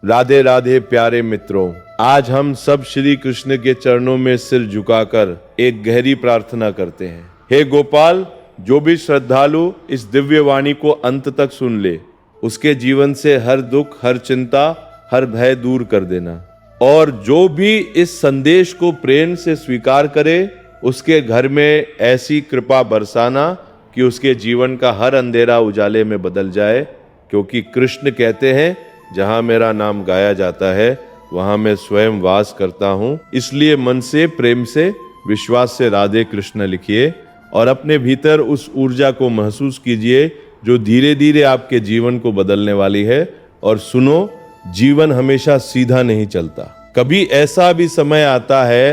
राधे राधे प्यारे मित्रों, आज हम सब श्री कृष्ण के चरणों में सिर झुकाकर एक गहरी प्रार्थना करते हैं। हे गोपाल, जो भी श्रद्धालु इस दिव्य वाणी को अंत तक सुन ले, उसके जीवन से हर दुख, हर चिंता, हर भय दूर कर देना। और जो भी इस संदेश को प्रेम से स्वीकार करे, उसके घर में ऐसी कृपा बरसाना कि उसके जीवन का हर अंधेरा उजाले में बदल जाए। क्योंकि कृष्ण कहते हैं, जहां मेरा नाम गाया जाता है वहां मैं स्वयं वास करता हूं। इसलिए मन से, प्रेम से, विश्वास से राधे कृष्ण लिखिए और अपने भीतर उस ऊर्जा को महसूस कीजिए जो धीरे धीरे आपके जीवन को बदलने वाली है। और सुनो, जीवन हमेशा सीधा नहीं चलता। कभी ऐसा भी समय आता है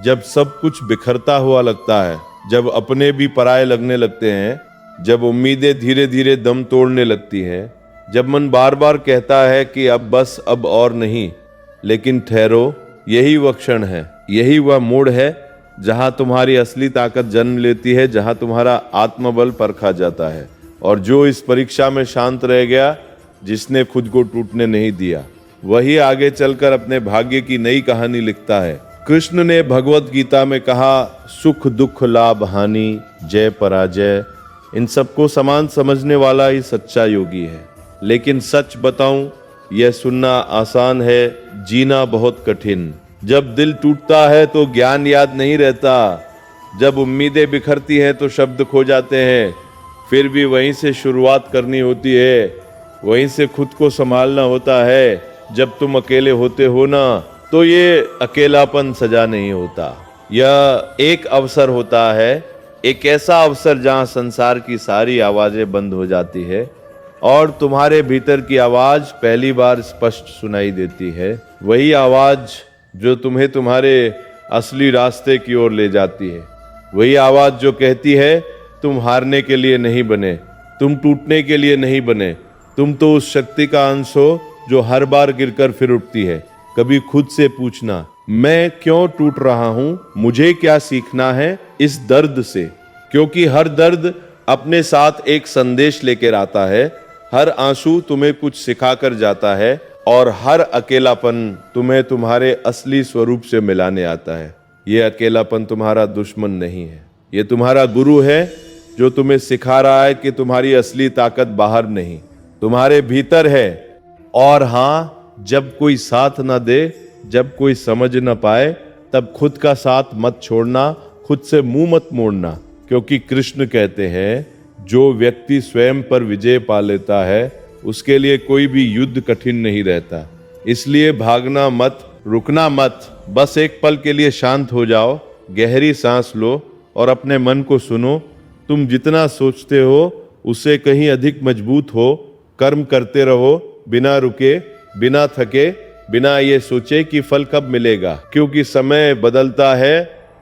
जब सब कुछ बिखरता हुआ लगता है, जब अपने भी पराये लगने लगते हैं, जब उम्मीदें धीरे धीरे दम तोड़ने लगती हैं, जब मन बार बार कहता है कि अब बस, अब और नहीं। लेकिन ठहरो, यही वह क्षण है, यही वह मोड़ है जहां तुम्हारी असली ताकत जन्म लेती है, जहां तुम्हारा आत्मबल परखा जाता है। और जो इस परीक्षा में शांत रह गया, जिसने खुद को टूटने नहीं दिया, वही आगे चलकर अपने भाग्य की नई कहानी लिखता है। कृष्ण ने भगवत गीता में कहा, सुख दुख लाभ हानि जय पराजय, इन सबको समान समझने वाला ही सच्चा योगी है। लेकिन सच बताऊं, यह सुनना आसान है, जीना बहुत कठिन। जब दिल टूटता है तो ज्ञान याद नहीं रहता, जब उम्मीदें बिखरती हैं तो शब्द खो जाते हैं। फिर भी वहीं से शुरुआत करनी होती है, वहीं से खुद को संभालना होता है। जब तुम अकेले होते हो ना, तो ये अकेलापन सजा नहीं होता, यह एक अवसर होता है, एक ऐसा अवसर जहां संसार की सारी आवाजें बंद हो जाती है और तुम्हारे भीतर की आवाज पहली बार स्पष्ट सुनाई देती है। वही आवाज जो तुम्हें तुम्हारे असली रास्ते की ओर ले जाती है। वही आवाज जो कहती है, तुम हारने के लिए नहीं बने, तुम टूटने के लिए नहीं बने, तुम तो उस शक्ति का अंश हो जो हर बार गिरकर फिर उठती है। कभी खुद से पूछना, मैं क्यों टूट रहा हूं, मुझे क्या सीखना है इस दर्द से। क्योंकि हर दर्द अपने साथ एक संदेश लेकर आता है, हर आंसू तुम्हें कुछ सिखाकर जाता है और हर अकेलापन तुम्हें तुम्हारे असली स्वरूप से मिलाने आता है। ये अकेलापन तुम्हारा दुश्मन नहीं है, ये तुम्हारा गुरु है जो तुम्हें सिखा रहा है कि तुम्हारी असली ताकत बाहर नहीं, तुम्हारे भीतर है। और हाँ, जब कोई साथ ना दे, जब कोई समझ ना पाए, तब खुद का साथ मत छोड़ना, खुद से मुंह मत मोड़ना। क्योंकि कृष्ण कहते हैं, जो व्यक्ति स्वयं पर विजय पा लेता है, उसके लिए कोई भी युद्ध कठिन नहीं रहता। इसलिए भागना मत, रुकना मत, बस एक पल के लिए शांत हो जाओ, गहरी सांस लो और अपने मन को सुनो। तुम जितना सोचते हो उससे कहीं अधिक मजबूत हो। कर्म करते रहो, बिना रुके, बिना थके, बिना ये सोचे कि फल कब मिलेगा। क्योंकि समय बदलता है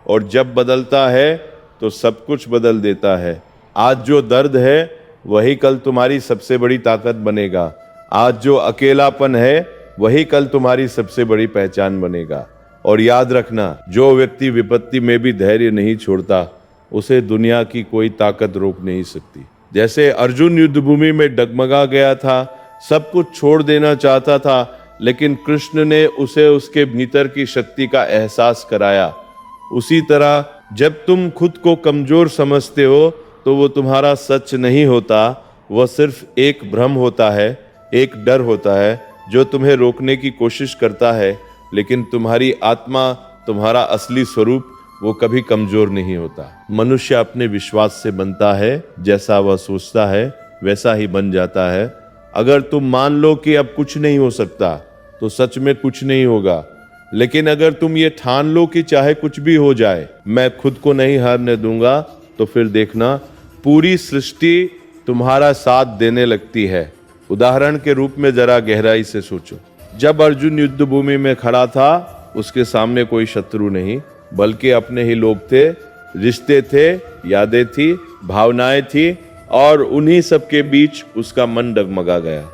और जब बदलता है तो सब कुछ बदल देता है। आज जो दर्द है वही कल तुम्हारी सबसे बड़ी ताकत बनेगा। आज जो अकेलापन है वही कल तुम्हारी सबसे बड़ी पहचान बनेगा। और याद रखना, जो व्यक्ति विपत्ति में भी धैर्य नहीं छोड़ता, उसे दुनिया की कोई ताकत रोक नहीं सकती। जैसे अर्जुन युद्ध भूमि में डगमगा गया था, सब कुछ छोड़ देना चाहता था, लेकिन कृष्ण ने उसे उसके भीतर की शक्ति का एहसास कराया। उसी तरह जब तुम खुद को कमजोर समझते हो तो वो तुम्हारा सच नहीं होता, वह सिर्फ एक भ्रम होता है, एक डर होता है जो तुम्हें रोकने की कोशिश करता है। लेकिन तुम्हारी आत्मा, तुम्हारा असली स्वरूप, वो कभी कमजोर नहीं होता। मनुष्य अपने विश्वास से बनता है, जैसा वह सोचता है वैसा ही बन जाता है। अगर तुम मान लो कि अब कुछ नहीं हो सकता, तो सच में कुछ नहीं होगा। लेकिन अगर तुम ये ठान लो कि चाहे कुछ भी हो जाए, मैं खुद को नहीं हारने दूंगा, तो फिर देखना, पूरी सृष्टि तुम्हारा साथ देने लगती है। उदाहरण के रूप में जरा गहराई से सोचो। जब अर्जुन युद्ध भूमि में खड़ा था, उसके सामने कोई शत्रु नहीं, बल्कि अपने ही लोग थे, रिश्ते थे, यादें थी, भावनाएं थी, और उन्हीं सब के बीच उसका मन डगमगा गया।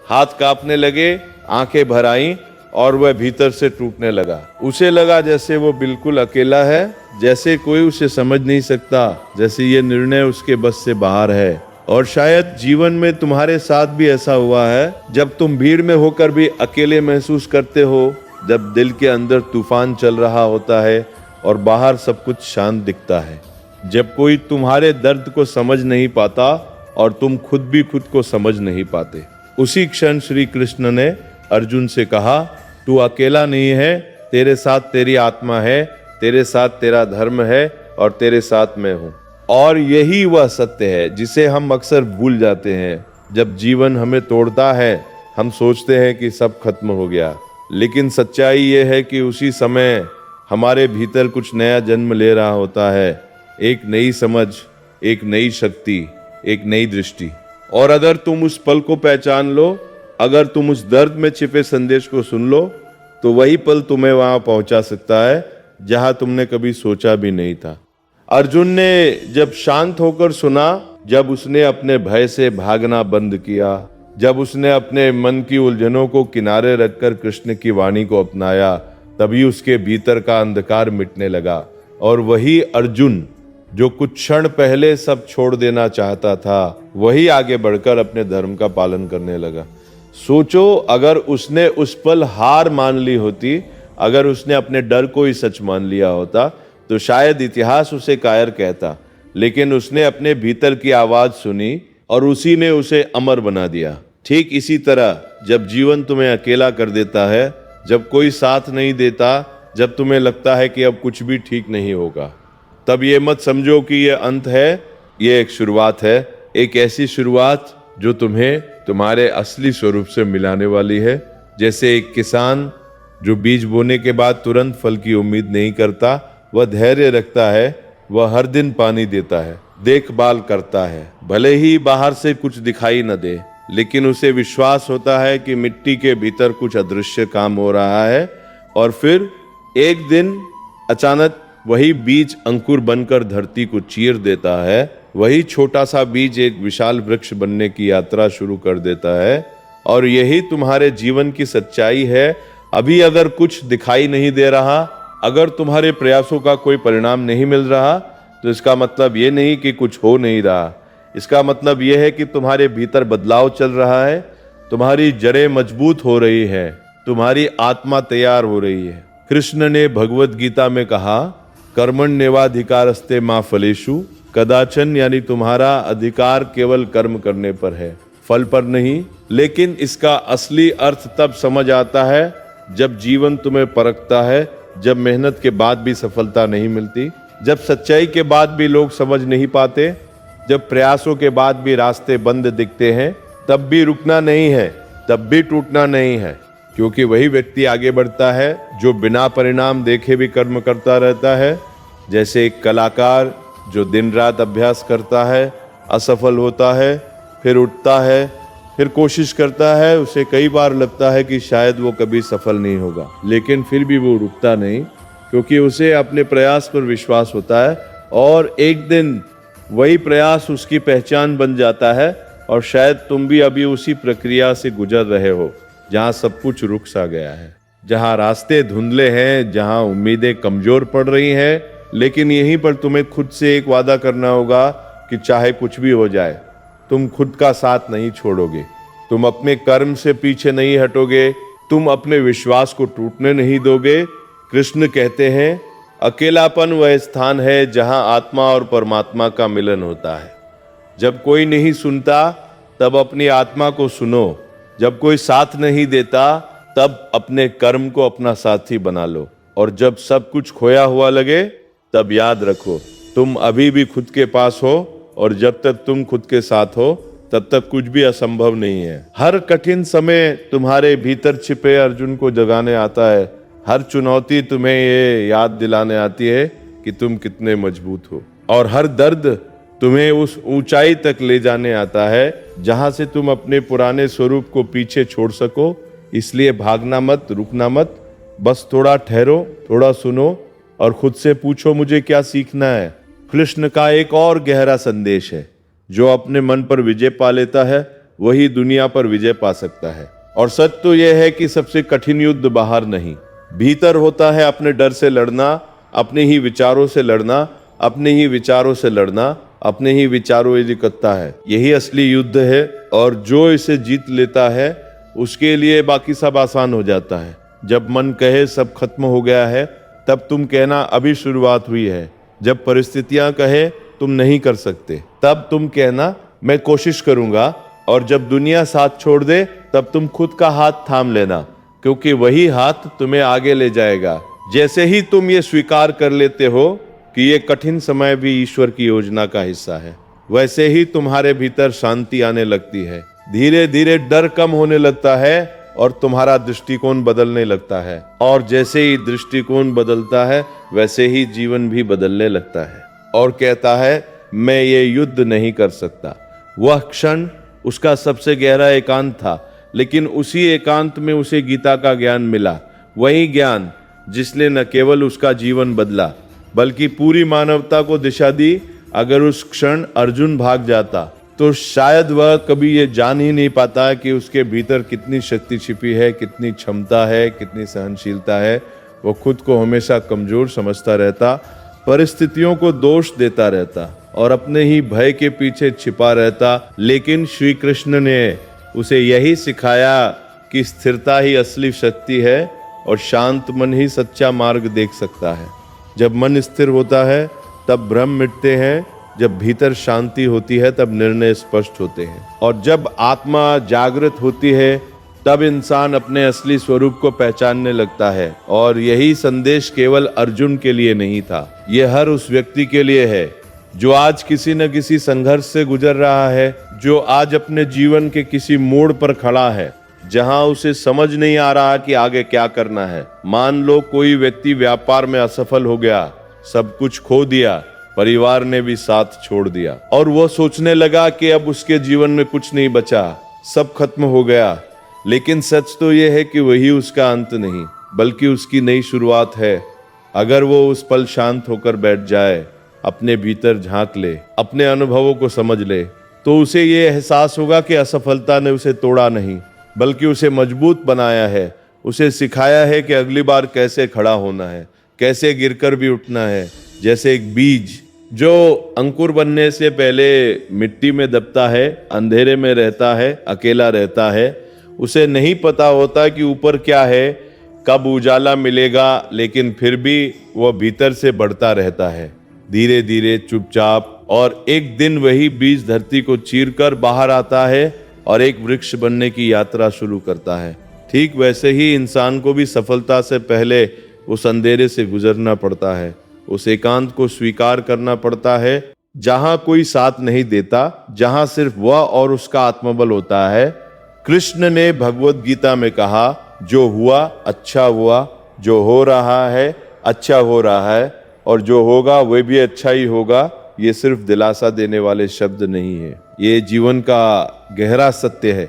हाथ कांपने लगे, आंखें भर आईं और वह भीतर से टूटने लगा। उसे लगा जैसे वो बिल्कुल अकेला है, जैसे कोई उसे समझ नहीं सकता, जैसे ये निर्णय उसके बस से बाहर है। और शायद जीवन में तुम्हारे साथ भी ऐसा हुआ है, जब तुम भीड़ में होकर भी अकेले महसूस करते हो, जब दिल के अंदर तूफान चल रहा होता है और बाहर सब कुछ शांत दिखता है, जब कोई तुम्हारे दर्द को समझ नहीं पाता और तुम खुद भी खुद को समझ नहीं पाते। उसी क्षण श्री कृष्ण ने अर्जुन से कहा, तू अकेला नहीं है, तेरे साथ तेरी आत्मा है, तेरे साथ तेरा धर्म है और तेरे साथ मैं हूँ। और यही वह सत्य है जिसे हम अक्सर भूल जाते हैं। जब जीवन हमें तोड़ता है, हम सोचते हैं कि सब खत्म हो गया, लेकिन सच्चाई ये है कि उसी समय हमारे भीतर कुछ नया जन्म ले रहा होता है, एक नई समझ, एक नई शक्ति, एक नई दृष्टि। और अगर तुम उस पल को पहचान लो, अगर तुम उस दर्द में छिपे संदेश को सुन लो, तो वही पल तुम्हें वहां पहुंचा सकता है जहां तुमने कभी सोचा भी नहीं था। अर्जुन ने जब शांत होकर सुना, जब उसने अपने भय से भागना बंद किया, जब उसने अपने मन की उलझनों को किनारे रखकर कृष्ण की वाणी को अपनाया, तभी उसके भीतर का अंधकार मिटने लगा। और वही अर्जुन जो कुछ क्षण पहले सब छोड़ देना चाहता था, वही आगे बढ़कर अपने धर्म का पालन करने लगा। सोचो, अगर उसने उस पल हार मान ली होती, अगर उसने अपने डर को ही सच मान लिया होता, तो शायद इतिहास उसे कायर कहता। लेकिन उसने अपने भीतर की आवाज सुनी और उसी ने उसे अमर बना दिया। ठीक इसी तरह जब जीवन तुम्हें अकेला कर देता है, जब कोई साथ नहीं देता, जब तुम्हें लगता है कि अब कुछ भी ठीक नहीं होगा, तब ये मत समझो कि ये अंत है, ये एक शुरुआत है। एक ऐसी शुरुआत जो तुम्हें तुम्हारे असली स्वरूप से मिलाने वाली है। जैसे एक किसान जो बीज बोने के बाद तुरंत फल की उम्मीद नहीं करता, वह धैर्य रखता है, वह हर दिन पानी देता है, देखभाल करता है, भले ही बाहर से कुछ दिखाई न दे, लेकिन उसे विश्वास होता है कि मिट्टी के भीतर कुछ अदृश्य काम हो रहा है। और फिर एक दिन अचानक वही बीज अंकुर बनकर धरती को चीर देता है, वही छोटा सा बीज एक विशाल वृक्ष बनने की यात्रा शुरू कर देता है। और यही तुम्हारे जीवन की सच्चाई है। अभी अगर कुछ दिखाई नहीं दे रहा, अगर तुम्हारे प्रयासों का कोई परिणाम नहीं मिल रहा, तो इसका मतलब ये नहीं कि कुछ हो नहीं रहा। इसका मतलब यह है कि तुम्हारे भीतर बदलाव चल रहा है, तुम्हारी जड़ें मजबूत हो रही है, तुम्हारी आत्मा तैयार हो रही है। कृष्ण ने भगवत गीता में कहा, कर्मण्येवाधिकारस्ते मा फलेषु कदाचन, यानी तुम्हारा अधिकार केवल कर्म करने पर है, फल पर नहीं। लेकिन इसका असली अर्थ तब समझ आता है जब जीवन तुम्हें परखता है, जब मेहनत के बाद भी सफलता नहीं मिलती, जब सच्चाई के बाद भी लोग समझ नहीं पाते, जब प्रयासों के बाद भी रास्ते बंद दिखते हैं, तब भी रुकना नहीं है, तब भी टूटना नहीं है। क्योंकि वही व्यक्ति आगे बढ़ता है जो बिना परिणाम देखे भी कर्म करता रहता है। जैसे एक कलाकार जो दिन रात अभ्यास करता है, असफल होता है, फिर उठता है, फिर कोशिश करता है, उसे कई बार लगता है कि शायद वो कभी सफल नहीं होगा, लेकिन फिर भी वो रुकता नहीं, क्योंकि उसे अपने प्रयास पर विश्वास होता है। और एक दिन वही प्रयास उसकी पहचान बन जाता है। और शायद तुम भी अभी उसी प्रक्रिया से गुजर रहे हो, जहाँ सब कुछ रुक सा गया है, जहाँ रास्ते धुंधले हैं, जहाँ उम्मीदें कमजोर पड़ रही हैं। लेकिन यहीं पर तुम्हें खुद से एक वादा करना होगा कि चाहे कुछ भी हो जाए, तुम खुद का साथ नहीं छोड़ोगे, तुम अपने कर्म से पीछे नहीं हटोगे, तुम अपने विश्वास को टूटने नहीं दोगे। कृष्ण कहते हैं, अकेलापन वह स्थान है जहां आत्मा और परमात्मा का मिलन होता है। जब कोई नहीं सुनता, तब अपनी आत्मा को सुनो। जब कोई साथ नहीं देता, तब अपने कर्म को अपना साथी बना लो। और जब सब कुछ खोया हुआ लगे, तब याद रखो, तुम अभी भी खुद के पास हो, और जब तक तुम खुद के साथ हो, तब तक कुछ भी असंभव नहीं है। हर कठिन समय तुम्हारे भीतर छिपे अर्जुन को जगाने आता है। हर चुनौती तुम्हें ये याद दिलाने आती है कि तुम कितने मजबूत हो। और हर दर्द तुम्हें उस ऊंचाई तक ले जाने आता है जहां से तुम अपने पुराने स्वरूप को पीछे छोड़ सको। इसलिए भागना मत, रुकना मत, बस थोड़ा ठहरो, थोड़ा सुनो और खुद से पूछो, मुझे क्या सीखना है। कृष्ण का एक और गहरा संदेश है, जो अपने मन पर विजय पा लेता है, वही दुनिया पर विजय पा सकता है। और सच तो यह है कि सबसे कठिन युद्ध बाहर नहीं, भीतर होता है। अपने डर से लड़ना, अपने ही विचारों से लड़ना, अपने ही विचारों से लड़ना। अपने ही विचारों में लिकता है। यही असली युद्ध है और जो इसे जीत लेता है उसके लिए बाकी सब आसान हो जाता है। जब मन कहे सब खत्म हो गया है, तब तुम कहना अभी शुरुआत हुई है। जब परिस्थितियां कहे तुम नहीं कर सकते, तब तुम कहना मैं कोशिश करूंगा। और जब दुनिया साथ छोड़ दे, तब तुम खुद का हाथ थाम लेना, क्योंकि वही हाथ तुम्हें आगे ले जाएगा। जैसे ही तुम ये स्वीकार कर लेते हो कि ये कठिन समय भी ईश्वर की योजना का हिस्सा है, वैसे ही तुम्हारे भीतर शांति आने लगती है। धीरे धीरे डर कम होने लगता है और तुम्हारा दृष्टिकोण बदलने लगता है। और जैसे ही दृष्टिकोण बदलता है, वैसे ही जीवन भी बदलने लगता है और कहता है मैं ये युद्ध नहीं कर सकता। वह क्षण उसका सबसे गहरा एकांत था, लेकिन उसी एकांत में उसे गीता का ज्ञान मिला। वही ज्ञान जिसने न केवल उसका जीवन बदला, बल्कि पूरी मानवता को दिशा दी। अगर उस क्षण अर्जुन भाग जाता, तो शायद वह कभी ये जान ही नहीं पाता कि उसके भीतर कितनी शक्ति छिपी है, कितनी क्षमता है, कितनी सहनशीलता है। वो खुद को हमेशा कमजोर समझता रहता, परिस्थितियों को दोष देता रहता और अपने ही भय के पीछे छिपा रहता। लेकिन श्री कृष्ण ने उसे यही सिखाया कि स्थिरता ही असली शक्ति है और शांत मन ही सच्चा मार्ग देख सकता है। जब मन स्थिर होता है, तब भ्रम मिटते हैं। जब भीतर शांति होती है, तब निर्णय स्पष्ट होते हैं। और जब आत्मा जागृत होती है, तब इंसान अपने असली स्वरूप को पहचानने लगता है। और यही संदेश केवल अर्जुन के लिए नहीं था, यह हर उस व्यक्ति के लिए है जो आज किसी न किसी संघर्ष से गुजर रहा है, जो आज अपने जीवन के किसी मोड़ पर खड़ा है जहां उसे समझ नहीं आ रहा कि आगे क्या करना है। मान लो कोई व्यक्ति व्यापार में असफल हो गया, सब कुछ खो दिया, परिवार ने भी साथ छोड़ दिया और वो सोचने लगा कि अब उसके जीवन में कुछ नहीं बचा, सब खत्म हो गया। लेकिन सच तो यह है कि वही उसका अंत नहीं, बल्कि उसकी नई शुरुआत है। अगर वो उस पल शांत होकर बैठ जाए, अपने भीतर झांक ले, अपने अनुभवों को समझ ले, तो उसे ये एहसास होगा कि असफलता ने उसे तोड़ा नहीं, बल्कि उसे मजबूत बनाया है। उसे सिखाया है कि अगली बार कैसे खड़ा होना है, कैसे गिरकर भी उठना है। जैसे एक बीज जो अंकुर बनने से पहले मिट्टी में दबता है, अंधेरे में रहता है, अकेला रहता है, उसे नहीं पता होता कि ऊपर क्या है, कब उजाला मिलेगा, लेकिन फिर भी वह भीतर से बढ़ता रहता है, धीरे धीरे, चुपचाप। और एक दिन वही बीज धरती को चीरकर बाहर आता है और एक वृक्ष बनने की यात्रा शुरू करता है। ठीक वैसे ही इंसान को भी सफलता से पहले उस अंधेरे से गुजरना पड़ता है, उस एकांत को स्वीकार करना पड़ता है जहां कोई साथ नहीं देता, जहां सिर्फ वह और उसका आत्मबल होता है। कृष्ण ने भगवत गीता में कहा, जो हुआ अच्छा हुआ, जो हो रहा है अच्छा हो रहा है, और जो होगा वह भी अच्छा ही होगा। ये सिर्फ दिलासा देने वाले शब्द नहीं है, ये जीवन का गहरा सत्य है।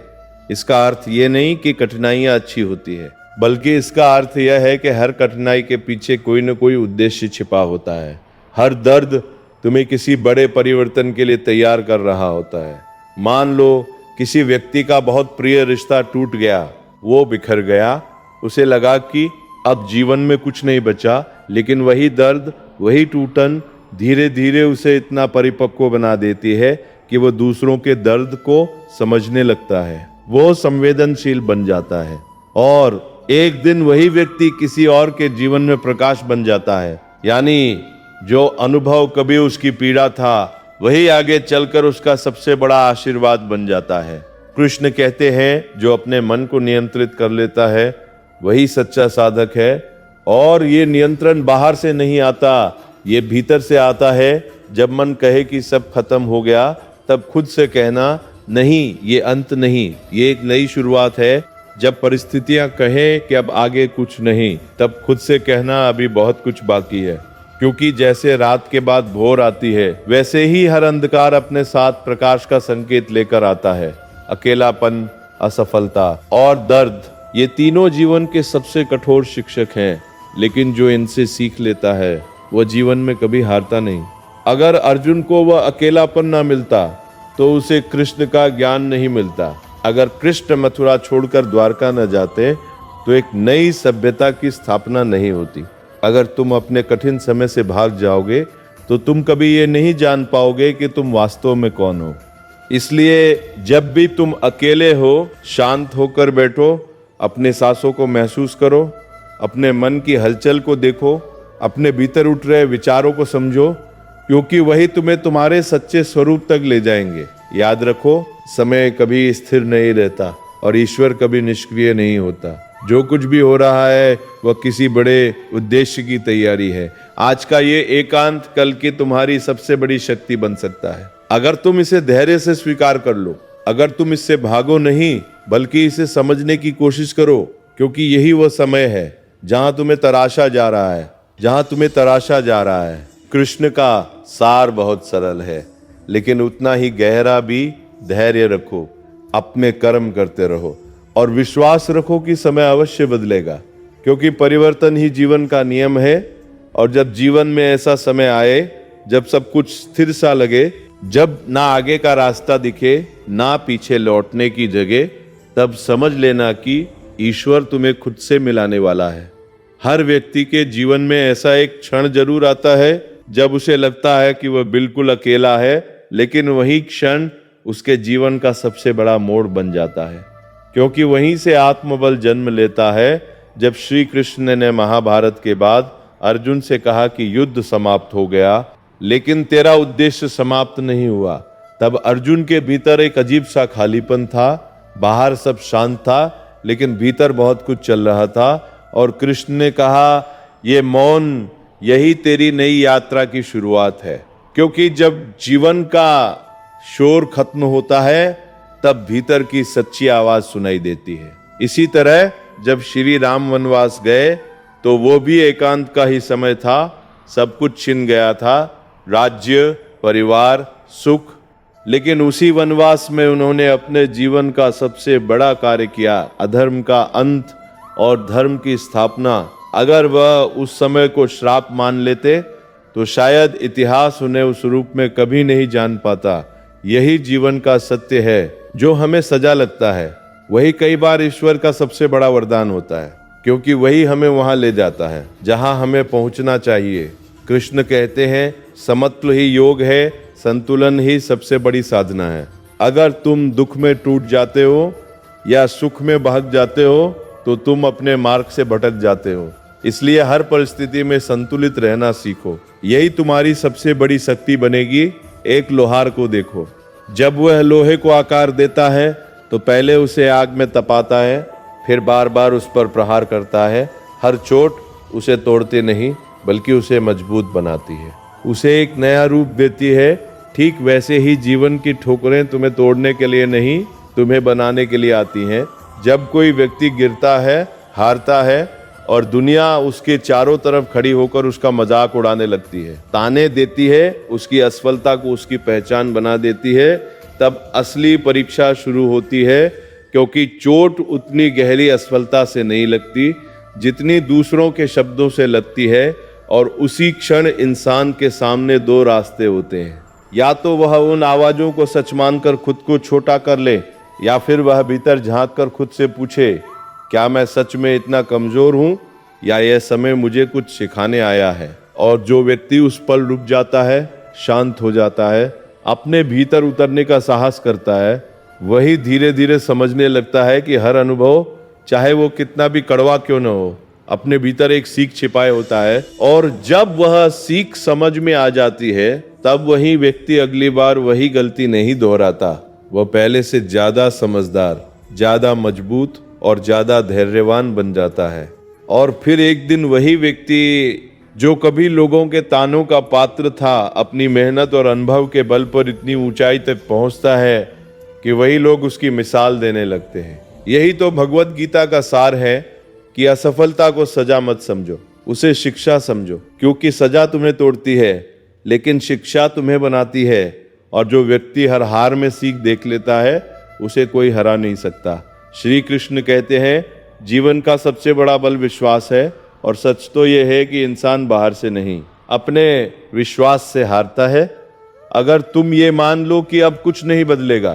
इसका अर्थ ये नहीं कि कठिनाइयां अच्छी होती है, बल्कि इसका अर्थ यह है कि हर कठिनाई के पीछे कोई न कोई उद्देश्य छिपा होता है। हर दर्द तुम्हें किसी बड़े परिवर्तन के लिए तैयार कर रहा होता है। मान लो किसी व्यक्ति का बहुत प्रिय रिश्ता टूट गया, वो बिखर गया, उसे लगा कि अब जीवन में कुछ नहीं बचा, लेकिन वही दर्द, वही टूटन धीरे धीरे उसे इतना परिपक्व बना देती है कि वो दूसरों के दर्द को समझने लगता है, वो संवेदनशील बन जाता है और एक दिन वही व्यक्ति किसी और के जीवन में प्रकाश बन जाता है। यानी जो अनुभव कभी उसकी पीड़ा था, वही आगे चलकर उसका सबसे बड़ा आशीर्वाद बन जाता है। कृष्ण कहते हैं, जो अपने मन को नियंत्रित कर लेता है वही सच्चा साधक है। और ये नियंत्रण बाहर से नहीं आता, ये भीतर से आता है। जब मन कहे कि सब खत्म हो गया, तब खुद से कहना, नहीं, ये अंत नहीं, ये एक नई शुरुआत है। जब परिस्थितियां कहें कि अब आगे कुछ नहीं, तब खुद से कहना, अभी बहुत कुछ बाकी है। क्योंकि जैसे रात के बाद भोर आती है, वैसे ही हर अंधकार अपने साथ प्रकाश का संकेत लेकर आता है। अकेलापन, असफलता और दर्द, ये तीनों जीवन के सबसे कठोर शिक्षक हैं, लेकिन जो इनसे सीख लेता है वह जीवन में कभी हारता नहीं। अगर अर्जुन को वह अकेलापन ना मिलता, तो उसे कृष्ण का ज्ञान नहीं मिलता। अगर कृष्ण मथुरा छोड़कर द्वारका न जाते, तो एक नई सभ्यता की स्थापना नहीं होती। अगर तुम अपने कठिन समय से भाग जाओगे, तो तुम कभी ये नहीं जान पाओगे कि तुम वास्तव में कौन हो। इसलिए जब भी तुम अकेले हो, शांत होकर बैठो, अपने सांसों को महसूस करो, अपने मन की हलचल को देखो, अपने भीतर उठ रहे विचारों को समझो, क्योंकि वही तुम्हें तुम्हारे सच्चे स्वरूप तक ले जाएंगे। याद रखो, समय कभी स्थिर नहीं रहता और ईश्वर कभी निष्क्रिय नहीं होता। जो कुछ भी हो रहा है वह किसी बड़े उद्देश्य की तैयारी है। आज का ये एकांत कल की तुम्हारी सबसे बड़ी शक्ति बन सकता है, अगर तुम इसे धैर्य से स्वीकार कर लो। अगर तुम इससे भागो नहीं, बल्कि इसे समझने की कोशिश करो, क्योंकि यही वह समय है जहां तुम्हें तराशा जा रहा है, जहां तुम्हें तराशा जा रहा है। कृष्ण का सार बहुत सरल है, लेकिन उतना ही गहरा भी। धैर्य रखो, अपने कर्म करते रहो और विश्वास रखो कि समय अवश्य बदलेगा, क्योंकि परिवर्तन ही जीवन का नियम है। और जब जीवन में ऐसा समय आए जब सब कुछ स्थिर सा लगे, जब ना आगे का रास्ता दिखे, ना पीछे लौटने की जगह, तब समझ लेना कि ईश्वर तुम्हें खुद से मिलाने वाला है। हर व्यक्ति के जीवन में ऐसा एक क्षण जरूर आता है जब उसे लगता है कि वह बिल्कुल अकेला है, लेकिन वही क्षण उसके जीवन का सबसे बड़ा मोड़ बन जाता है, क्योंकि वहीं से आत्मबल जन्म लेता है। जब श्री कृष्ण ने महाभारत के बाद अर्जुन से कहा कि युद्ध समाप्त हो गया, लेकिन तेरा उद्देश्य समाप्त नहीं हुआ, तब अर्जुन के भीतर एक अजीब सा खालीपन था। बाहर सब शांत था, लेकिन भीतर बहुत कुछ चल रहा था। और कृष्ण ने कहा, ये मौन, यही तेरी नई यात्रा की शुरुआत है, क्योंकि जब जीवन का शोर खत्म होता है, तब भीतर की सच्ची आवाज सुनाई देती है। इसी तरह जब श्री राम वनवास गए तो वो भी एकांत का ही समय था। सब कुछ छिन गया था, राज्य, परिवार, सुख, लेकिन उसी वनवास में उन्होंने अपने जीवन का सबसे बड़ा कार्य किया, अधर्म का अंत और धर्म की स्थापना। अगर वह उस समय को श्राप मान लेते तो शायद इतिहास उन्हें उस रूप में कभी नहीं जान पाता। यही जीवन का सत्य है। जो हमें सजा लगता है वही कई बार ईश्वर का सबसे बड़ा वरदान होता है, क्योंकि वही हमें वहां ले जाता है जहां हमें पहुंचना चाहिए। कृष्ण कहते हैं, समत्व ही योग है, संतुलन ही सबसे बड़ी साधना है। अगर तुम दुख में टूट जाते हो या सुख में बहक जाते हो तो तुम अपने मार्ग से भटक जाते हो। इसलिए हर परिस्थिति में संतुलित रहना सीखो, यही तुम्हारी सबसे बड़ी शक्ति बनेगी। एक लोहार को देखो, जब वह लोहे को आकार देता है तो पहले उसे आग में तपाता है, फिर बार बार उस पर प्रहार करता है। हर चोट उसे तोड़ती नहीं, बल्कि उसे मजबूत बनाती है, उसे एक नया रूप देती है। ठीक वैसे ही जीवन की ठोकरें तुम्हें तोड़ने के लिए नहीं, तुम्हें बनाने के लिए आती हैं। जब कोई व्यक्ति गिरता है, हारता है और दुनिया उसके चारों तरफ खड़ी होकर उसका मजाक उड़ाने लगती है, ताने देती है, उसकी असफलता को उसकी पहचान बना देती है, तब असली परीक्षा शुरू होती है। क्योंकि चोट उतनी गहरी असफलता से नहीं लगती जितनी दूसरों के शब्दों से लगती है। और उसी क्षण इंसान के सामने दो रास्ते होते हैं, या तो वह उन आवाजों को सच मानकर खुद को छोटा कर ले, या फिर वह भीतर झांक कर खुद से पूछे, क्या मैं सच में इतना कमजोर हूं, या यह समय मुझे कुछ सिखाने आया है। और जो व्यक्ति उस पल रुक जाता है, शांत हो जाता है, अपने भीतर उतरने का साहस करता है, वही धीरे धीरे समझने लगता है कि हर अनुभव, चाहे वो कितना भी कड़वा क्यों न हो, अपने भीतर एक सीख छिपाए होता है। और जब वह सीख समझ में आ जाती है, तब वही व्यक्ति अगली बार वही गलती नहीं दोहराता। वह पहले से ज्यादा समझदार, ज्यादा मजबूत और ज्यादा धैर्यवान बन जाता है। और फिर एक दिन वही व्यक्ति जो कभी लोगों के तानों का पात्र था, अपनी मेहनत और अनुभव के बल पर इतनी ऊंचाई तक पहुंचता है कि वही लोग उसकी मिसाल देने लगते हैं। यही तो भगवत गीता का सार है कि असफलता को सजा मत समझो, उसे शिक्षा समझो, क्योंकि सजा तुम्हें तोड़ती है लेकिन शिक्षा तुम्हें बनाती है। और जो व्यक्ति हर हार में सीख देख लेता है, उसे कोई हरा नहीं सकता। श्री कृष्ण कहते हैं, जीवन का सबसे बड़ा बल विश्वास है। और सच तो यह है कि इंसान बाहर से नहीं, अपने विश्वास से हारता है। अगर तुम ये मान लो कि अब कुछ नहीं बदलेगा,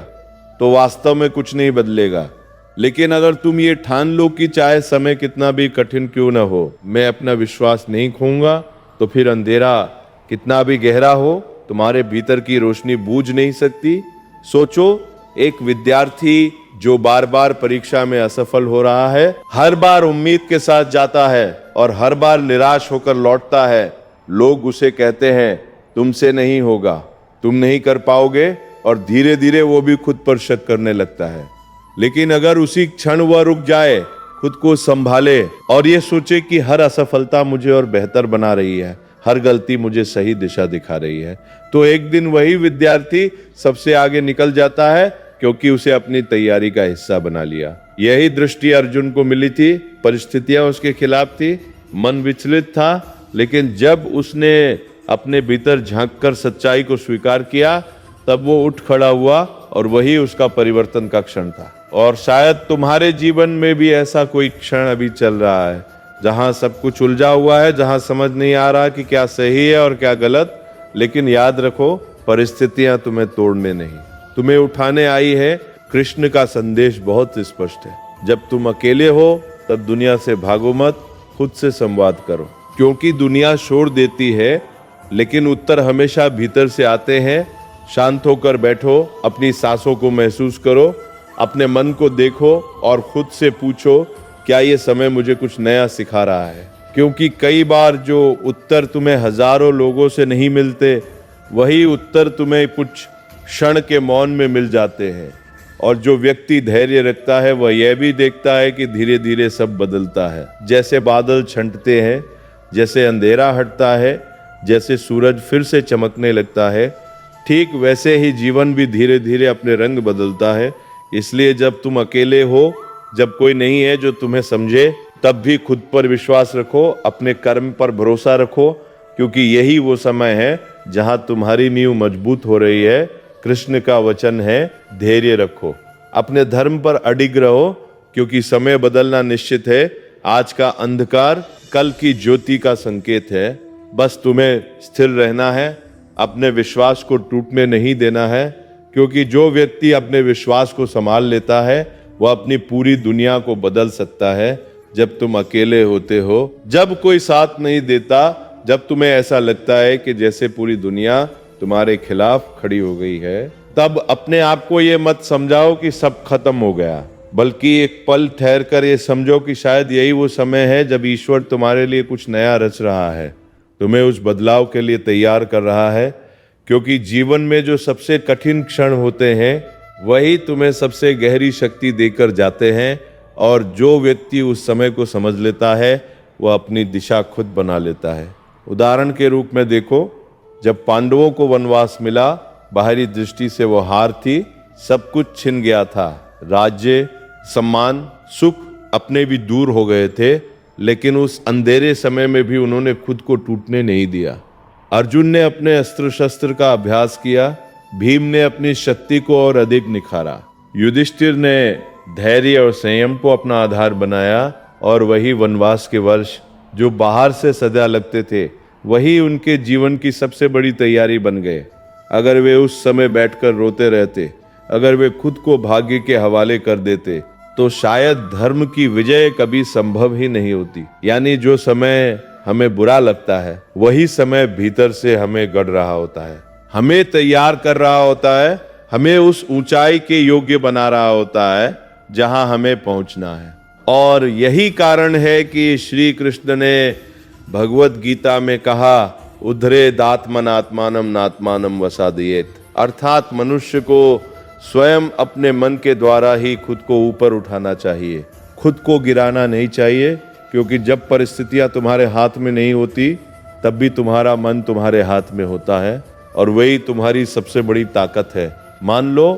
तो वास्तव में कुछ नहीं बदलेगा। लेकिन अगर तुम ये ठान लो कि चाहे समय कितना भी कठिन क्यों न हो, मैं अपना विश्वास नहीं खोऊंगा, तो फिर अंधेरा कितना भी गहरा हो, तुम्हारे भीतर की रोशनी बूझ नहीं सकती। सोचो, एक विद्यार्थी जो बार बार परीक्षा में असफल हो रहा है, हर बार उम्मीद के साथ जाता है और हर बार निराश होकर लौटता है। लोग उसे कहते हैं तुमसे नहीं होगा, तुम नहीं कर पाओगे, और धीरे धीरे वो भी खुद पर शक करने लगता है। लेकिन अगर उसी क्षण वह रुक जाए, खुद को संभाले और ये सोचे कि हर असफलता मुझे और बेहतर बना रही है, हर गलती मुझे सही दिशा दिखा रही है, तो एक दिन वही विद्यार्थी सबसे आगे निकल जाता है, क्योंकि उसे अपनी तैयारी का हिस्सा बना लिया। यही दृष्टि अर्जुन को मिली थी। परिस्थितियां उसके खिलाफ थी, मन विचलित था, लेकिन जब उसने अपने भीतर झांककर सच्चाई को स्वीकार किया, तब वो उठ खड़ा हुआ और वही उसका परिवर्तन का क्षण था। और शायद तुम्हारे जीवन में भी ऐसा कोई क्षण अभी चल रहा है, जहां सब कुछ उलझा हुआ है, जहां समझ नहीं आ रहा कि क्या सही है और क्या गलत। लेकिन याद रखो, परिस्थितियां तुम्हें तोड़ने नहीं, तुम्हें उठाने आई है। कृष्ण का संदेश बहुत स्पष्ट है, जब तुम अकेले हो तब दुनिया से भागो मत, खुद से संवाद करो। क्योंकि दुनिया शोर देती है, लेकिन उत्तर हमेशा भीतर से आते हैं। शांत होकर बैठो, अपनी सांसों को महसूस करो, अपने मन को देखो और खुद से पूछो, क्या ये समय मुझे कुछ नया सिखा रहा है? क्योंकि कई बार जो उत्तर तुम्हें हजारों लोगों से नहीं मिलते, वही उत्तर तुम्हें कुछ क्षण के मौन में मिल जाते हैं। और जो व्यक्ति धैर्य रखता है, वह यह भी देखता है कि धीरे धीरे सब बदलता है। जैसे बादल छंटते हैं, जैसे अंधेरा हटता है, जैसे सूरज फिर से चमकने लगता है, ठीक वैसे ही जीवन भी धीरे धीरे अपने रंग बदलता है। इसलिए जब तुम अकेले हो, जब कोई नहीं है जो तुम्हें समझे, तब भी खुद पर विश्वास रखो, अपने कर्म पर भरोसा रखो, क्योंकि यही वो समय है जहां तुम्हारी नींव मजबूत हो रही है। कृष्ण का वचन है, धैर्य रखो, अपने धर्म पर अडिग रहो, क्योंकि समय बदलना निश्चित है। आज का अंधकार कल की ज्योति का संकेत है। बस तुम्हें स्थिर रहना है, अपने विश्वास को टूटने नहीं देना है, क्योंकि जो व्यक्ति अपने विश्वास को संभाल लेता है, वह अपनी पूरी दुनिया को बदल सकता है। जब तुम अकेले होते हो, जब कोई साथ नहीं देता, जब तुम्हें ऐसा लगता है कि जैसे पूरी दुनिया तुम्हारे खिलाफ खड़ी हो गई है, तब अपने आप को ये मत समझाओ कि सब खत्म हो गया, बल्कि एक पल ठहर कर ये समझो कि शायद यही वो समय है जब ईश्वर तुम्हारे लिए कुछ नया रच रहा है, तुम्हें उस बदलाव के लिए तैयार कर रहा है। क्योंकि जीवन में जो सबसे कठिन क्षण होते हैं, वही तुम्हें सबसे गहरी शक्ति देकर जाते हैं। और जो व्यक्ति उस समय को समझ लेता है, वह अपनी दिशा खुद बना लेता है। उदाहरण के रूप में देखो, जब पांडवों को वनवास मिला, बाहरी दृष्टि से वो हार थी, सब कुछ छिन गया था, राज्य, सम्मान, सुख अपने भी दूर हो गए थे, लेकिन उस अंधेरे समय में भी उन्होंने खुद को टूटने नहीं दिया। अर्जुन ने अपने अस्त्र शस्त्र का अभ्यास किया, भीम ने अपनी शक्ति को और अधिक निखारा, युधिष्ठिर ने धैर्य और संयम को अपना आधार बनाया, और वही वनवास के वर्ष जो बाहर से सजा लगते थे, वही उनके जीवन की सबसे बड़ी तैयारी बन गए। अगर वे उस समय बैठकर रोते रहते, अगर वे खुद को भाग्य के हवाले कर देते, तो शायद धर्म की विजय कभी संभव ही नहीं होती। यानी जो समय हमें बुरा लगता है, वही समय भीतर से हमें गढ़ रहा होता है, हमें तैयार कर रहा होता है, हमें उस ऊंचाई के योग्य बना रहा होता है जहां हमें पहुंचना है। और यही कारण है कि श्री कृष्ण ने भगवत गीता में कहा, उद्धरेद आत्मनात्मानम नात्मानम वसादयेत, अर्थात मनुष्य को स्वयं अपने मन के द्वारा ही खुद को ऊपर उठाना चाहिए, खुद को गिराना नहीं चाहिए। क्योंकि जब परिस्थितियां तुम्हारे हाथ में नहीं होती, तब भी तुम्हारा मन तुम्हारे हाथ में होता है, और वही तुम्हारी सबसे बड़ी ताकत है। मान लो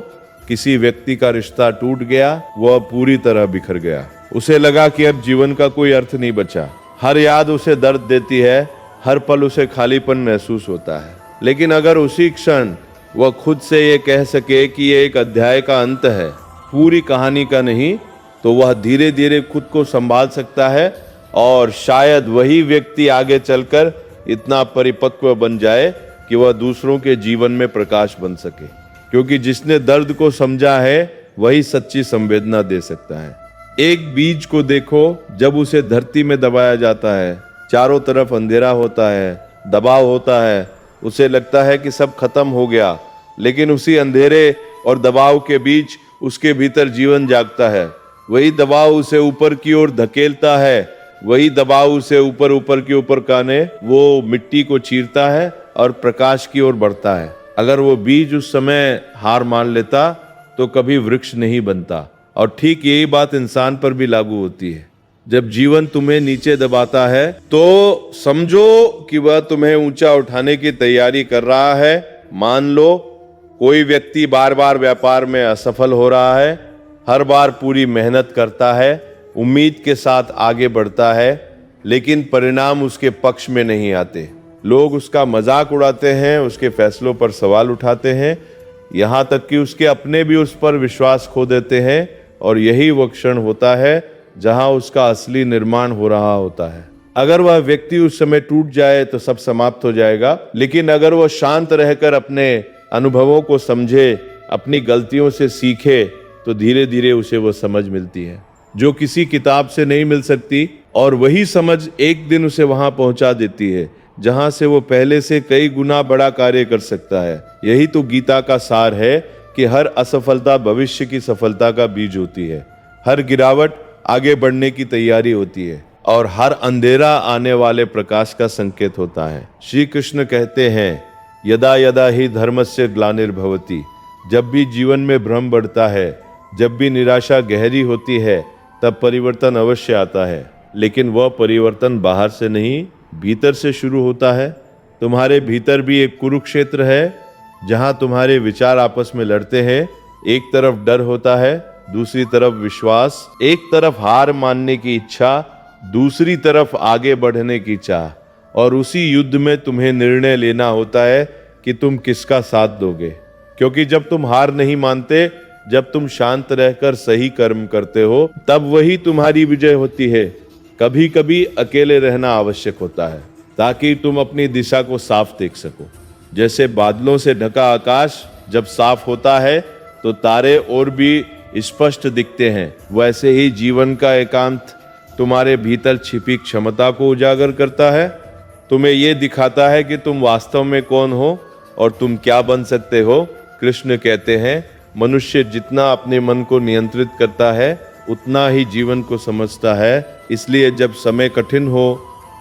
किसी व्यक्ति का रिश्ता टूट गया, वह पूरी तरह बिखर गया, उसे लगा कि अब जीवन का कोई अर्थ नहीं बचा, हर याद उसे दर्द देती है, हर पल उसे खालीपन महसूस होता है। लेकिन अगर उसी क्षण वह खुद से ये कह सके कि ये एक अध्याय का अंत है, पूरी कहानी का नहीं, तो वह धीरे धीरे खुद को संभाल सकता है, और शायद वही व्यक्ति आगे चलकर इतना परिपक्व बन जाए कि वह दूसरों के जीवन में प्रकाश बन सके। क्योंकि जिसने दर्द को समझा है, वही सच्ची संवेदना दे सकता है। एक बीज को देखो, जब उसे धरती में दबाया जाता है, चारों तरफ अंधेरा होता है, दबाव होता है, उसे लगता है कि सब खत्म हो गया, लेकिन उसी अंधेरे और दबाव के बीच उसके भीतर जीवन जागता है। वही दबाव उसे ऊपर की ओर धकेलता है, वही दबाव उसे ऊपर ऊपर के ऊपर काने वो मिट्टी को चीरता है और प्रकाश की ओर बढ़ता है। अगर वो बीज उस समय हार मान लेता तो कभी वृक्ष नहीं बनता। और ठीक यही बात इंसान पर भी लागू होती है। जब जीवन तुम्हें नीचे दबाता है तो समझो कि वह तुम्हें ऊंचा उठाने की तैयारी कर रहा है। मान लो कोई व्यक्ति बार बार व्यापार में असफल हो रहा है, हर बार पूरी मेहनत करता है, उम्मीद के साथ आगे बढ़ता है, लेकिन परिणाम उसके पक्ष में नहीं आते। लोग उसका मजाक उड़ाते हैं, उसके फैसलों पर सवाल उठाते हैं, यहाँ तक कि उसके अपने भी उस पर विश्वास खो देते हैं। और यही वो क्षण होता है जहां उसका असली निर्माण हो रहा होता है। अगर वह व्यक्ति उस समय टूट जाए तो सब समाप्त हो जाएगा, लेकिन अगर वह शांत रहकर अपने अनुभवों को समझे, अपनी गलतियों से सीखे, तो धीरे धीरे उसे वो समझ मिलती है जो किसी किताब से नहीं मिल सकती। और वही समझ एक दिन उसे वहां पहुंचा देती है जहां से वो पहले से कई गुना बड़ा कार्य कर सकता है। यही तो गीता का सार है कि हर असफलता भविष्य की सफलता का बीज होती है, हर गिरावट आगे बढ़ने की तैयारी होती है, और हर अंधेरा आने वाले प्रकाश का संकेत होता है। श्री कृष्ण कहते हैं, यदा यदा ही धर्मस्य ग्लानिर्भवति, जब भी जीवन में भ्रम बढ़ता है, जब भी निराशा गहरी होती है, तब परिवर्तन अवश्य आता है। लेकिन वह परिवर्तन बाहर से नहीं, भीतर से शुरू होता है। तुम्हारे भीतर भी एक कुरुक्षेत्र है जहां तुम्हारे विचार आपस में लड़ते हैं। एक तरफ डर होता है, दूसरी तरफ विश्वास, एक तरफ हार मानने की इच्छा, दूसरी तरफ आगे बढ़ने की चाह। और उसी युद्ध में तुम्हें निर्णय लेना होता है कि तुम किसका साथ दोगे। क्योंकि जब तुम हार नहीं मानते, जब तुम शांत रहकर सही कर्म करते हो, तब वही तुम्हारी विजय होती है। कभी कभी अकेले रहना आवश्यक होता है ताकि तुम अपनी दिशा को साफ देख सको। जैसे बादलों से ढका आकाश जब साफ होता है तो तारे और भी स्पष्ट दिखते हैं, वैसे ही जीवन का एकांत तुम्हारे भीतर छिपी क्षमता को उजागर करता है। तुम्हें यह दिखाता है कि तुम वास्तव में कौन हो और तुम क्या बन सकते हो। कृष्ण कहते हैं, मनुष्य जितना अपने मन को नियंत्रित करता है उतना ही जीवन को समझता है। इसलिए जब समय कठिन हो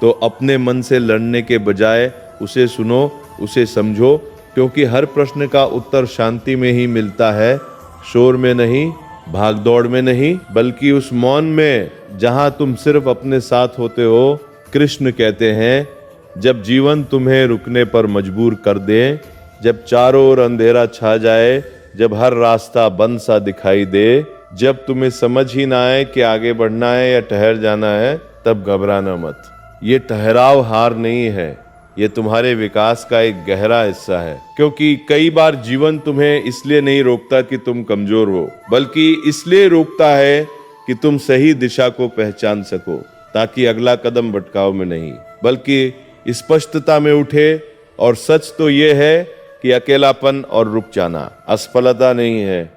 तो अपने मन से लड़ने के बजाय उसे सुनो, उसे समझो, क्योंकि हर प्रश्न का उत्तर शांति में ही मिलता है, शोर में नहीं, भागदौड़ में नहीं, बल्कि उस मौन में जहां तुम सिर्फ अपने साथ होते हो। कृष्ण कहते हैं, जब जीवन तुम्हें रुकने पर मजबूर कर दे, जब चारों ओर अंधेरा छा जाए, जब हर रास्ता बंद सा दिखाई दे, जब तुम्हें समझ ही ना आए कि आगे बढ़ना है या ठहर जाना है, तब घबराना मत। ये ठहराव हार नहीं है, ये तुम्हारे विकास का एक गहरा हिस्सा है। क्योंकि कई बार जीवन तुम्हें इसलिए नहीं रोकता कि तुम कमजोर हो, बल्कि इसलिए रोकता है कि तुम सही दिशा को पहचान सको, ताकि अगला कदम भटकाव में नहीं बल्कि स्पष्टता में उठे। और सच तो ये है कि अकेलापन और रुक जाना असफलता नहीं है,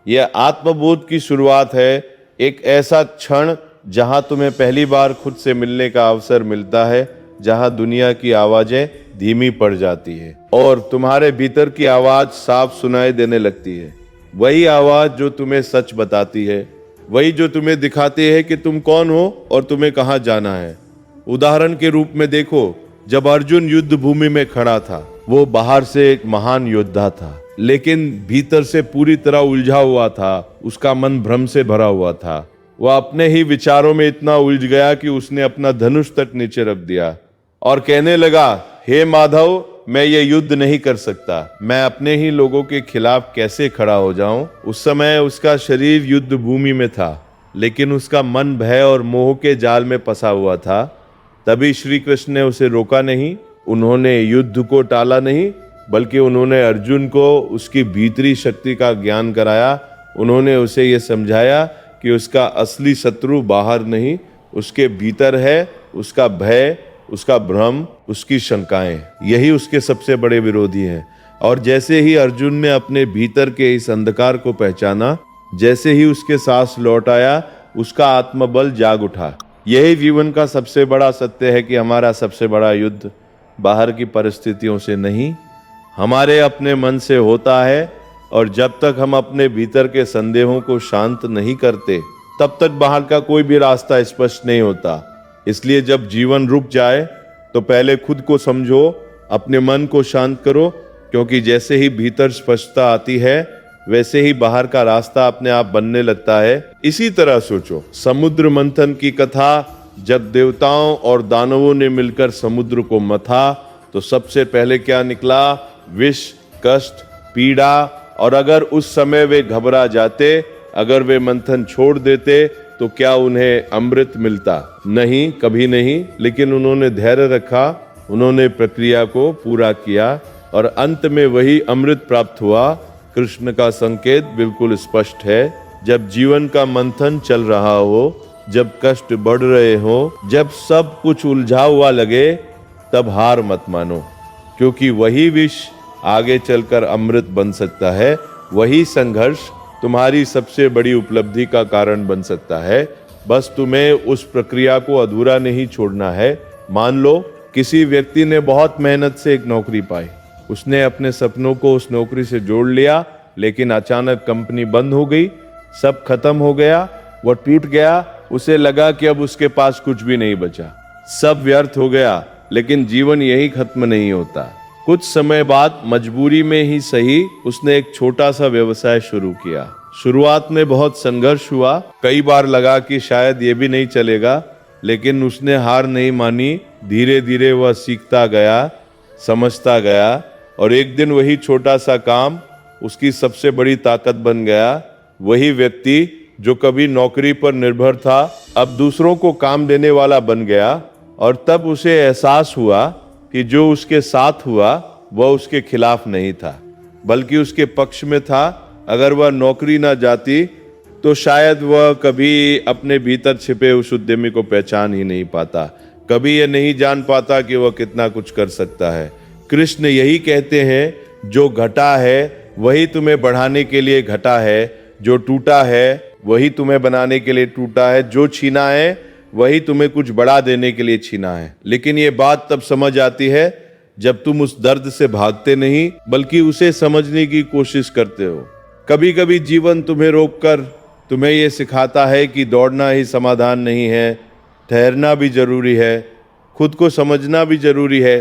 यह आत्मबोध की शुरुआत है। एक ऐसा क्षण जहां तुम्हें पहली बार खुद से मिलने का अवसर मिलता है, जहां दुनिया की आवाजें धीमी पड़ जाती है और तुम्हारे भीतर की आवाज साफ सुनाई देने लगती है। वही आवाज जो तुम्हें सच बताती है, वही जो तुम्हें दिखाती है कि तुम कौन हो और तुम्हें कहां जाना है। उदाहरण के रूप में देखो, जब अर्जुन युद्ध भूमि में खड़ा था, वो बाहर से एक महान योद्धा था, लेकिन भीतर से पूरी तरह उलझा हुआ था। उसका मन भ्रम से भरा हुआ था। वह अपने ही विचारों में इतना उलझ गया कि उसने अपना धनुष तक नीचे रख दिया और कहने लगा, हे माधव, मैं ये युद्ध नहीं कर सकता, मैं अपने ही लोगों के खिलाफ कैसे खड़ा हो जाऊं। उस समय उसका शरीर युद्ध भूमि में था, लेकिन उसका मन भय और मोह के जाल में फंसा हुआ था। तभी श्री कृष्ण ने उसे रोका नहीं, उन्होंने युद्ध को टाला नहीं, बल्कि उन्होंने अर्जुन को उसकी भीतरी शक्ति का ज्ञान कराया। उन्होंने उसे ये समझाया कि उसका असली शत्रु बाहर नहीं, उसके भीतर है। उसका भय, उसका भ्रम, उसकी शंकाएं, यही उसके सबसे बड़े विरोधी हैं। और जैसे ही अर्जुन ने अपने भीतर के इस अंधकार को पहचाना, जैसे ही उसके सांस लौट आया, उसका आत्मबल जाग उठा। यही जीवन का सबसे बड़ा सत्य है कि हमारा सबसे बड़ा युद्ध बाहर की परिस्थितियों से नहीं, हमारे अपने मन से होता है। और जब तक हम अपने भीतर के संदेहों को शांत नहीं करते, तब तक बाहर का कोई भी रास्ता स्पष्ट नहीं होता। इसलिए जब जीवन रुक जाए तो पहले खुद को समझो, अपने मन को शांत करो, क्योंकि जैसे ही भीतर स्पष्टता आती है वैसे ही बाहर का रास्ता अपने आप बनने लगता है। इसी तरह सोचो, समुद्र मंथन की कथा, जब देवताओं और दानवों ने मिलकर समुद्र को मथा तो सबसे पहले क्या निकला? विष, कष्ट, पीड़ा। और अगर उस समय वे घबरा जाते, अगर वे मंथन छोड़ देते, तो क्या उन्हें अमृत मिलता? नहीं, कभी नहीं। लेकिन उन्होंने धैर्य रखा, उन्होंने प्रक्रिया को पूरा किया और अंत में वही अमृत प्राप्त हुआ। कृष्ण का संकेत बिल्कुल स्पष्ट है। जब जीवन का मंथन चल रहा हो, जब कष्ट बढ़ रहे हो, जब सब कुछ उलझा हुआ लगे, तब हार मत मानो, क्योंकि वही विष आगे चलकर अमृत बन सकता है। वही संघर्ष तुम्हारी सबसे बड़ी उपलब्धि का कारण बन सकता है। बस तुम्हें उस प्रक्रिया को अधूरा नहीं छोड़ना है। मान लो किसी व्यक्ति ने बहुत मेहनत से एक नौकरी पाई, उसने अपने सपनों को उस नौकरी से जोड़ लिया, लेकिन अचानक कंपनी बंद हो गई, सब खत्म हो गया, वह टूट गया। उसे लगा कि अब उसके पास कुछ भी नहीं बचा, सब व्यर्थ हो गया। लेकिन जीवन यही खत्म नहीं होता। कुछ समय बाद मजबूरी में ही सही, उसने एक छोटा सा व्यवसाय शुरू किया। शुरुआत में बहुत संघर्ष हुआ, कई बार लगा कि शायद ये भी नहीं चलेगा, लेकिन उसने हार नहीं मानी। धीरे धीरे वह सीखता गया, समझता गया, और एक दिन वही छोटा सा काम उसकी सबसे बड़ी ताकत बन गया। वही व्यक्ति जो कभी नौकरी पर निर्भर था, अब दूसरों को काम देने वाला बन गया। और तब उसे एहसास हुआ कि जो उसके साथ हुआ वह उसके खिलाफ नहीं था, बल्कि उसके पक्ष में था। अगर वह नौकरी ना जाती तो शायद वह कभी अपने भीतर छिपे उस उद्यमी को पहचान ही नहीं पाता, कभी यह नहीं जान पाता कि वह कितना कुछ कर सकता है। कृष्ण यही कहते हैं, जो घटा है वही तुम्हें बढ़ाने के लिए घटा है, जो टूटा है वही तुम्हें बनाने के लिए टूटा है, जो छीना है वही तुम्हें कुछ बढ़ा देने के लिए छीना है। लेकिन ये बात तब समझ आती है जब तुम उस दर्द से भागते नहीं, बल्कि उसे समझने की कोशिश करते हो। कभी कभी जीवन तुम्हें रोककर तुम्हें यह सिखाता है कि दौड़ना ही समाधान नहीं है, ठहरना भी जरूरी है, खुद को समझना भी जरूरी है,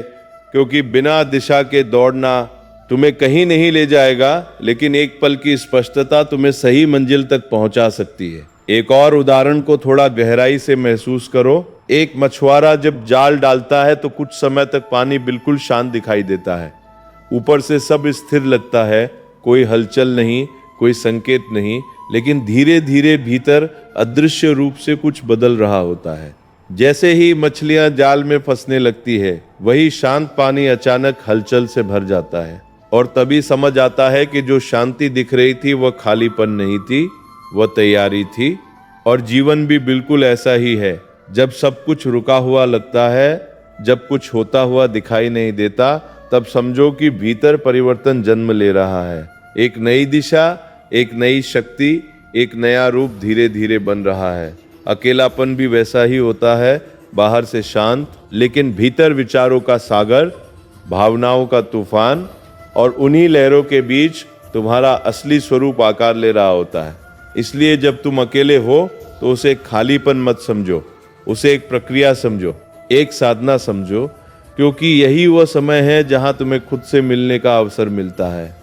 क्योंकि बिना दिशा के दौड़ना तुम्हें कहीं नहीं ले जाएगा, लेकिन एक पल की स्पष्टता तुम्हें सही मंजिल तक पहुंचा सकती है। एक और उदाहरण को थोड़ा गहराई से महसूस करो। एक मछुआरा जब जाल डालता है तो कुछ समय तक पानी बिल्कुल शांत दिखाई देता है, ऊपर से सब स्थिर लगता है, कोई हलचल नहीं, कोई संकेत नहीं, लेकिन धीरे धीरे भीतर अदृश्य रूप से कुछ बदल रहा होता है। जैसे ही मछलियां जाल में फंसने लगती है, वही शांत पानी अचानक हलचल से भर जाता है, और तभी समझ आता है कि जो शांति दिख रही थी वह खालीपन नहीं थी, वह तैयारी थी। और जीवन भी बिल्कुल ऐसा ही है। जब सब कुछ रुका हुआ लगता है, जब कुछ होता हुआ दिखाई नहीं देता, तब समझो कि भीतर परिवर्तन जन्म ले रहा है। एक नई दिशा, एक नई शक्ति, एक नया रूप धीरे धीरे बन रहा है। अकेलापन भी वैसा ही होता है, बाहर से शांत, लेकिन भीतर विचारों का सागर, भावनाओं का तूफान, और उन्हीं लहरों के बीच तुम्हारा असली स्वरूप आकार ले रहा होता है। इसलिए जब तुम अकेले हो तो उसे खालीपन मत समझो, उसे एक प्रक्रिया समझो, एक साधना समझो, क्योंकि यही वह समय है जहां तुम्हें खुद से मिलने का अवसर मिलता है।